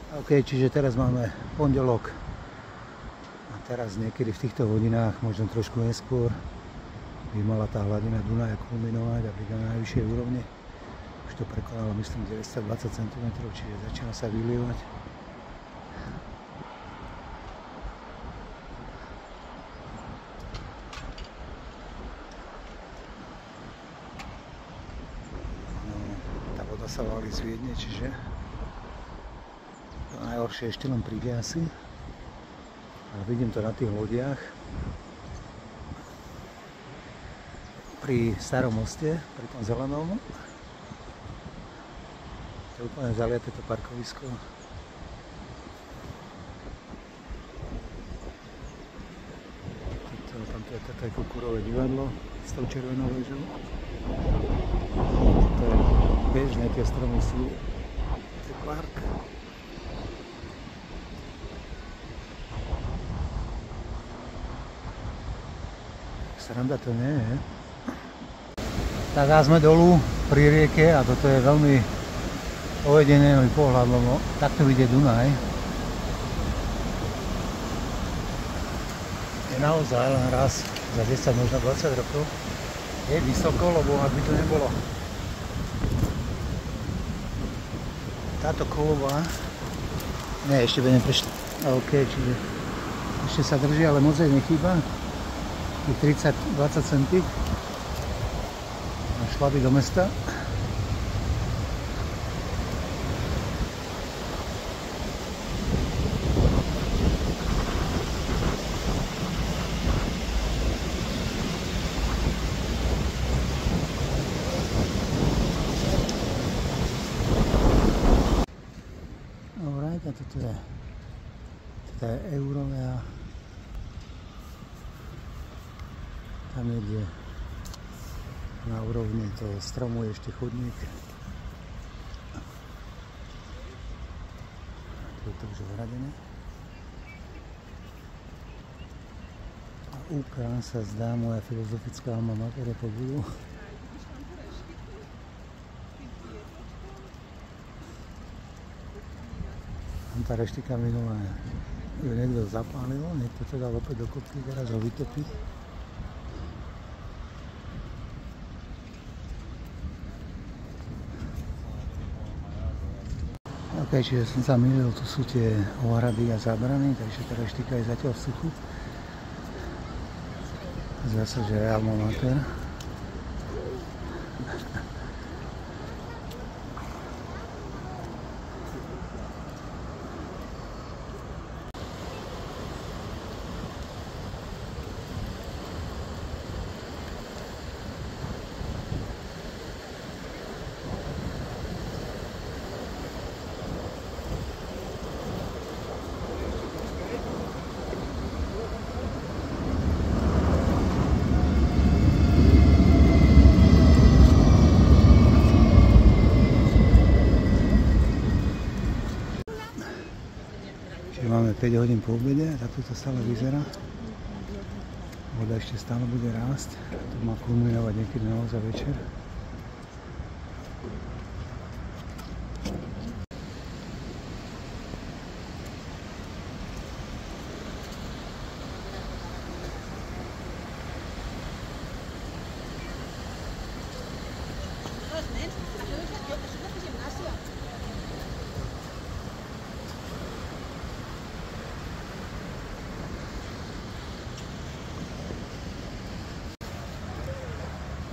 OK, čiže teraz máme pondelok a teraz niekedy v týchto hodinách, možno trošku neskôr, by mala tá hladina Dunaja kulminovať a byť na najvyššej úrovni. Už to prekonalo, myslím, 920 cm, čiže začína sa vylievať. Tá voda sa valí z Viedne, čiže to najhoršie ešte len príde asi. Ale vidím to na tých lodiach. Pri starom moste, pri tom zelenom. To je úplne zaliaté to parkovisko. Tamto je také kukurové divadlo s tou červenou vežou. To je bežné, tie stromy sú. To je park. Sranda to nie je. Tak a sme dolu pri rieke a toto je veľmi ojedený pohľad, lebo takto vidie Dunaj. Je naozaj len raz za 10, možno 20 rokov. Je vysoko, lebo ak by to nebolo táto kolová. Nie, ešte by neprešli. OK, čiže ešte sa drží, ale moc jej nechýba. 30-20 cm. Šla by do mesta. Alright, a toto je Eurovia. Tam niekde na úrovni toho stromu je ešte chodník. Tu je to už zhradené. A UK sa zdá moja filozofická alma mater po budu. Tam tá reštika minulá ju niekto zapálil, niekto to dal opäť do kopky, teraz ho vytopí. OK, čiže som sa mýlil, tu sú tie ohrady a zábrany, takže tá reštika je zatiaľ v suchu. Zase, že je alma mater. Máme 5 hodín po obede a takto to stále vyzerá. Voda ešte stále bude rásť. To má kulminovať niekedy naozaj večer.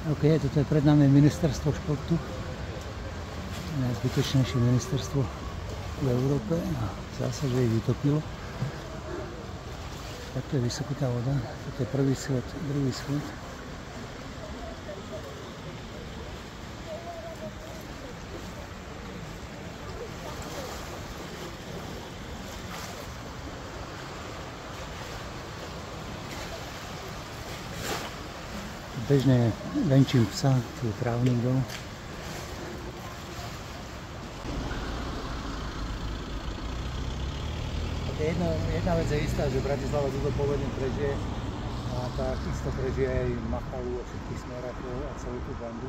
OK, toto je pred nami ministerstvo športu. Najzbytočnejšie ministerstvo v Európe a zase, že ich vytopilo. Takto je vysoko tá voda. Toto je prvý schod, druhý schod. Bežne venčím psa, tu je trávnik dole. Jedna vec je istá, že Bratislava túto povedne prežije a tak isto prežije aj Machalu a všetkých smerákov a celú tú bandu.